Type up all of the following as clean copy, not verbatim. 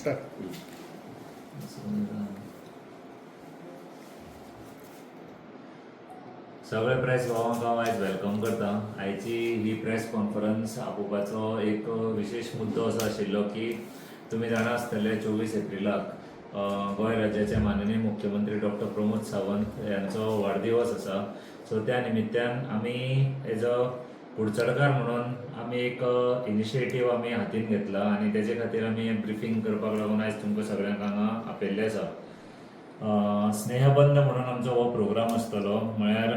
सगळे प्रेस भावांक हांव आयज वेलकम करता। आयची ही प्रेस कॉन्फरन्स आपोवपाचो एक विशेष मुद्दो असो आशिल्लो की तुमी जाणा आसतले 24 एप्रिलाक गोंय राज्याचे माननीय मुख्यमंत्री डॉक्टर प्रमोद सावंत यांचो वाडदिवस आसा। सो त्या निमित्तान आमी एज अ कुडचडकार म्हणून आमी एक इनिशिएटीव आमी हातीन घेतला आनी तेजे खातीर आमी ब्रिफींग करपाक लागून आयज तुमकां सगळ्यांक हांगा आपयल्ले आसा। स्नेहबंद म्हणून आमचो हो प्रोग्राम आसतलो, म्हळ्यार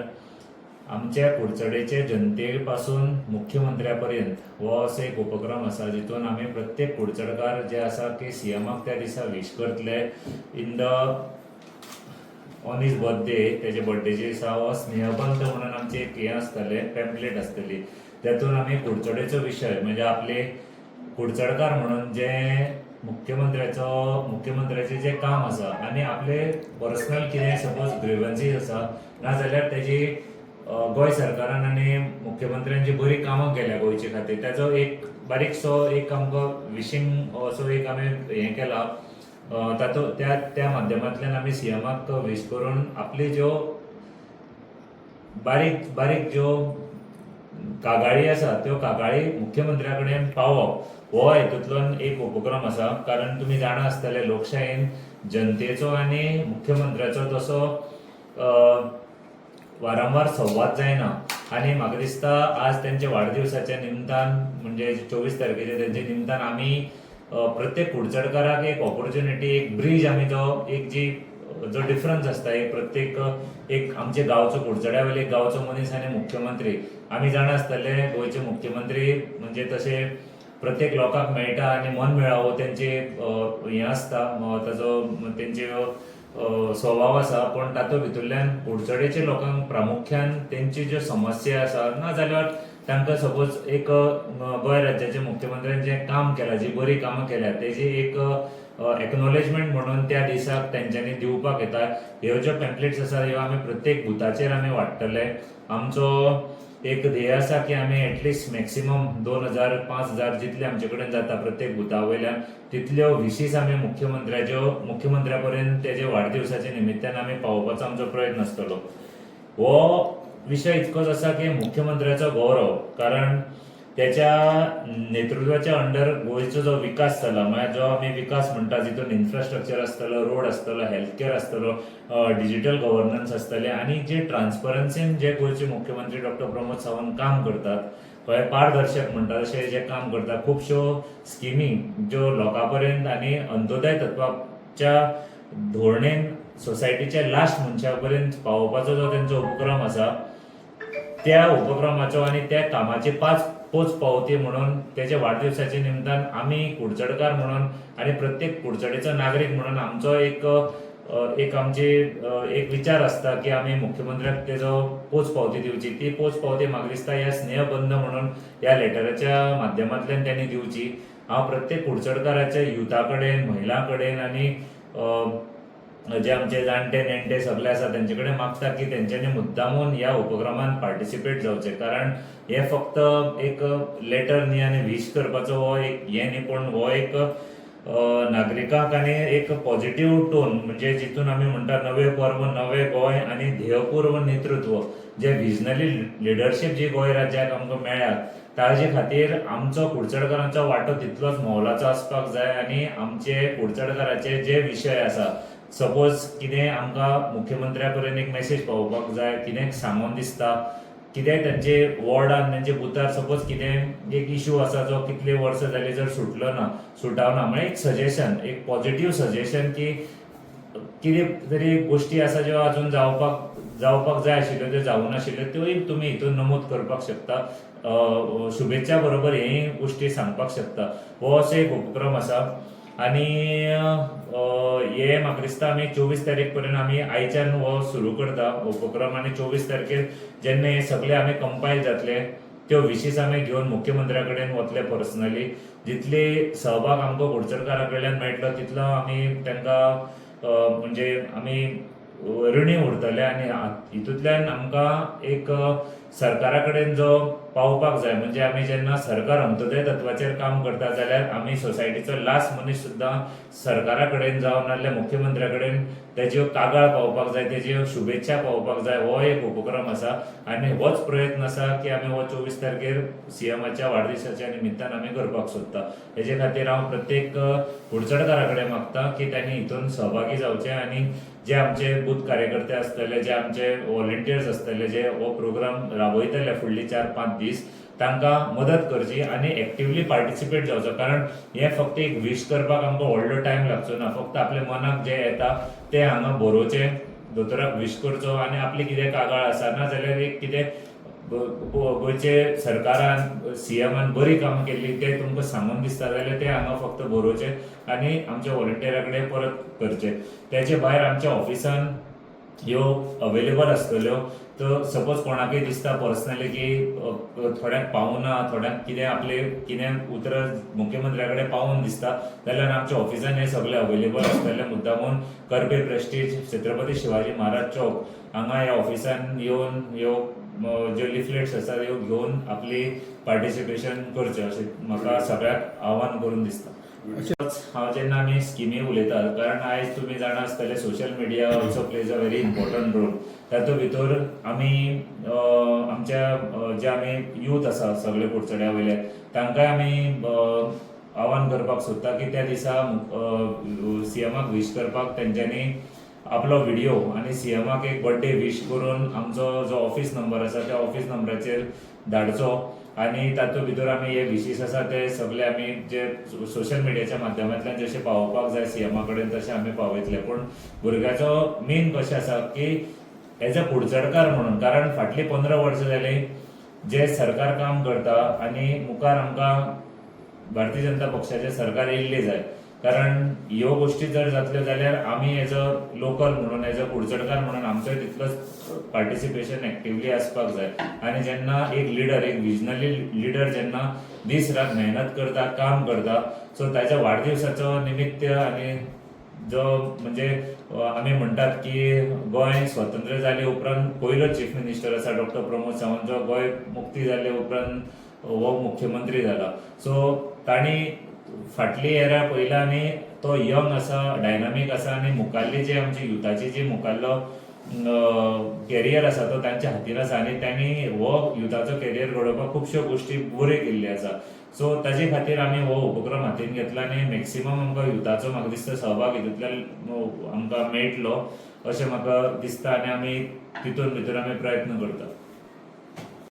आमच्या कुडचडेचे जनते पासून मुख्यमंत्र्या पर्यंत हो असो एक उपक्रम आसा जितून आमी प्रत्येक कुडचडकार जे आसा की सीएमाक त्या दिसा विश करतले in the on his birthday, तेजे बर्थडेचे दिसा हो स्नेहबंद म्हणून आमचे एक हें आसतलें, पॅम्पलेट आसतली, तेतून आमी कुडचडेचो विशय म्हणजे आपले कुडचडकार म्हणून जे मुख्यमंत्र्याचे जे काम आसा आनी आपले पर्सनल कितें सपोज ग्रीवन्सीस आसा नाजाल्यार तेजी गोंय सरकारान आनी मुख्यमंत्र्यान जी बरी कामां केल्या गोंयचे खातीर ताचो एक बारीकसो एक आमकां विशींग असो एक आमी हें केला। त्या माध्यमांतल्यान आमी सीएमाक विश करून आपली ज्यो बारीक बारीक ज्यो कागाळी आसा त्यो कागाळी मुख्यमंत्र्या कडेन पावोवप हो हेतूंतल्यान एक उपक्रम आसा। कारण तुमी जाणा आसतले लोकशायेन जनतेचो आनी मुख्यमंत्र्याचो तसो वारंवार संवाद जायना आनी म्हाका दिसता आज तेंच्या वाडदिवसाच्या निमतान म्हणजे 24 तारखेच्या तेंच्या निमतान आमी प्रत्येक कुडचडकाराक एक ऑपॉर्च्युनिटी, एक ब्रिज आमी जो डिफरन्स आसता एक प्रत्येक एक आमचे गांवचो कुडचड्या वयले एक गांवचो मनीस आनी मुख्यमंत्री आमी जाणा आसतले गोंयचे मुख्यमंत्री म्हणजे तशे प्रत्येक लोकांक मेळटा आनी मन मेळावो तेंचे हें आसता ताजो तेंचे स्वभाव आसा, पण तातूंत भितरल्यान कुडचडेच्या लोकांक प्रामुख्यान तेंची ज्यो समस्या आसा नाजाल्यार तांकां सपोज एक गोंय राज्याच्या मुख्यमंत्र्यान जें काम केलां, जी बरी कामां केल्या तेजी एक एक्नॉलेजमेंट म्हणून त्या दिसाक तेंच्यांनी दिवपाक येता। ह्यो ज्यो पॅम्पलेट्स आसा ह्यो आमी प्रत्येक बुथाचेर आमी वाडटले। आमचो एक ध्येय आसा की आमी एटलिस्ट मॅक्सिमम 2000-5000 जितले आमचे कडेन जाता प्रत्येक बुथा वयल्यान तितल्यो विशीस आमी मुख्यमंत्र्या पर्यंत तेजे वाडदिवसाच्या निमित्तान आमी पावोवपाचो आमचो प्रयत्न आसतलो। हो विशय इतकोच आसा की मुख्यमंत्र्याचो गौरव, कारण त्याच्या नेतृत्वाच्या अंडर गोंयचो जो विकास जाला, म्हळ्यार जो आमी विकास म्हणटा जितून इन्फ्रास्ट्रक्चर आसतलो, रोड आसतलो, हेल्थ केअर आसतलो, डिजिटल गव्हर्नन्स आसतले आनी जे ट्रान्सपरन्सीन जे गोंयचे मुख्यमंत्री डॉक्टर प्रमोद सावंत काम करतात, कळ्ळें, पारदर्शक म्हणटा तशें जे काम करता, खुबश्यो स्किमी ज्यो लोकां पर्यंत आनी अंत्योदय तत्वाच्या धोरणेन सोसायटीच्या लास्ट मनशा पर्यंत पावोवपाचो जो तेंचो उपक्रम आसा, त्या उपक्रमाचो आनी त्या कामाची पोच पावती म्हणून तेच्या वाडदिवसाच्या निमतान आमी कुडचडकार म्हणून आनी प्रत्येक कुडचडेचो नागरीक म्हणून आमचो एक आमची एक विचार आसता की आमी मुख्यमंत्र्याक तेजो पोच पावती दिवची। ती पोच पावती म्हाका दिसता ह्या स्नेहबंद म्हणून ह्या लेटराच्या माध्यमांतल्यान त्यांनी दिवची। हांव प्रत्येक कुडचडकाराच्या युथा कडेन, महिलां कडेन आनी जे आमचे जाणटे नेणटे सगळे आसा तेंचे कडेन मागता की तेंच्यांनी मुद्दामून ह्या उपक्रमांत पार्टिसिपेट जावचें, कारण हे फक्त एक लेटर न्ही आनी विश करपाचो हो एक हें न्ही, पण हो एक नागरिकांक आनी एक पॉझिटिव्ह टोन म्हणजे जितून आमी म्हणटा नवे पर्व नवे गोंय आनी ध्येयपूर्व नेतृत्व जे विजनरी लिडरशीप जी गोंय राज्याक आमकां मेळ्ळ्या ताजे खातीर आमचो कुडचडकारांचो वांटो तितलोच मोलाचो आसपाक जाय। आनी आमचे कुडचडकाराचे जे विशय आसा, सपोज कितें आमकां मुख्यमंत्र्या पर्यंत एक मेसेज पावोवपाक जाय, कितें सांगून दिसता, कितेंय तांचे वॉर्डान तांचे बुथार सपोज कितें एक इश्यू आसा जो कितले वर्सां जाली जर सुटावना, म्हणजे एक सजेशन, एक पॉझिटिव्ह सजेशन की कितें तरी गोष्टी आसा ज्यो अजून जावपाक जाय आशिल्ल्यो त्यो जावूं नाशिल्ल्यो, त्योय तुमी हितून नमूद करपाक शकता। शुभेच्छा बरोबर हेय गोष्टी सांगपाक शकता। हो असो एक उपक्रम आसा आनी हे म्हाका दिसता आमी 24 तारीख पर्यंत आमी आयच्यान हो सुरू करता उपक्रम आनी 24 तारखेर जेन्ना हे सगळे आमी कंपायल जातले त्यो विशीस आमी घेवन मुख्यमंत्र्या कडेन वतले पर्सनली। जितले सहभाग आमकां कुडचडकारा कडल्यान मेळटलो तितलो आमी तांकां म्हणजे आमी ऋणी उरतले आनी हितूंतल्यान आमकां एक सरकारा कडेन जो पावपाक जाय, म्हणजे आमी जेन्ना सरकार अंत्योदय तत्वाचेर काम करता जाल्यार आमी सोसायटीचो लास्ट मनीस सुद्दां सरकारा कडेन जावन नाजाल्यार मुख्यमंत्र्या कडेन तेज्यो कागाळ पावोवपाक जाय, तेज्यो शुभेच्छा पावोवपाक जाय, हो एक उपक्रम आसा आनी होच प्रयत्न आसा की आमी हो 24 तारखेर सीएमाच्या वाडदिवसाच्या निमित्तान आमी करपाक सोदता. हेजे खातीर हांव प्रत्येक कुडचडकारा कडेन मागता की तांणी हितून सहभागी जावचे आनी जे आमचे बूथ कार्यकर्ते आसतले, जे आमचे व्हॉलंटियर्स आसतले, जे हो प्रोग्राम राबयतले फुडली 4-5 दीस, तांकां मदत करची आनी एक्टिवली पार्टिसिपेट जावचो. कारण हे फक्त एक विश करपाक आमकां व्हडलो टायम लागचो ना, फक्त आपल्या मनाक जे येता ते हांगा बरोवचे, दोतोराक विश करचो आनी आपली कितें कागाळ आसा ना जाल्यार एक कितें गोंयचे सरकारान सीएमान बरी कामां केल्ली ते तुमकां सांगून दिसता जाल्यार ते हांगा फक्त बरोवचे आनी आमच्या व्हॉलंटियरा कडेन परत करचे. तेचे भायर आमच्या ऑफिसान ह्यो अवेलेबल आसतल्यो. तर सपोज कोणाकय दिसता पर्सनली की थोड्यांक पावना, थोड्यांक कितें आपले कितें उतर मुख्यमंत्र्या कडेन पावून दिसता जाल्यार आमच्या ऑफिसान हे सगळे अवेलेबल आसतले. मुद्दामून करपे प्रेस्टीज छत्रपती शिवाजी महाराज चौक हांगा ह्या ऑफिसान येवन ह्यो ज्यो लिफलेट्स आसात ह्यो घेवन आपली पार्टिसिपेशन करचें अशें म्हाका सगळ्याक आव्हान करून दिसता. हांव जेन्ना आमी स्किमी उलयता, कारण आयज तुमी जाणा आसतले social media also plays a very important role. तातूंत भितर आमी आमच्या जे आमी यूथ आसा सगळे कुडचड्या वयले तांकांय आमी आव्हान करपाक सोदता की त्या दिसा सीएमाक विश करपाक तेंच्यांनी आपलो व्हिडिओ आनी सीएमाक एक बर्थडे विश करून आमचो जो ऑफिस नंबर आसा त्या ऑफिस नंबराचेर धाडचो आनी तातूंत भितर आमी हे विशीस आसा ते सगळे आमी जे सोशल मिडियाच्या माध्यमांतल्यान जशें पावोवपाक जाय सीएमा कडेन तशें आमी पावयतले. पूण भुरग्याचो मेन कशें आसा की एज अ कुडचडकार म्हणून, कारण फाटलीं 15 वर्सां जालीं जे सरकार काम करता आनी मुखार आमकां भारतीय जनता पक्षाचें सरकार येयल्लें जाय. कारण ह्यो गोश्टी जर जातल्यो जाल्यार आमी एज अ लोकल म्हणून, एज अ कुडचडकार म्हणून आमचोय तितलोच पार्टिसिपेशन एक्टिवली आसपाक जाय. आनी जेन्ना एक लिडर, एक विजनरी लिडर जेन्ना दीस रात मेहनत करता, काम करता, सो ताच्या वाडदिवसाचो निमित्त आनी जो म्हणजे आमी म्हणटात की गोंय स्वतंत्र जाले उपरांत पयलो चीफ मिनिस्टर आसा डॉक्टर प्रमोद सावंत, जो गोंय मुक्ती जाले उपरांत हो मुख्यमंत्री जाला. सो तांणी फाटली एरा पयला आनी तो यंग आसा, डायनामीक आसा आनी मुखाल्ली जी आमची युथाची जी मुखाल्लो कॅरियर आसा तो तांच्या हातीन आसा आनी तांणी हो युथाचो कॅरियर घडोवपाक खुबश्यो गोश्टी बऱ्यो केल्ल्यो आसा. सो ताजे खातीर आमी हो उपक्रम हातीन घेतला आनी मॅक्सिमम आमकां युथाचो म्हाका दिसता सहभाग हितूंतल्यान आमकां मेळटलो अशें म्हाका दिसता आनी आमी तितून भितर आमी प्रयत्न करता.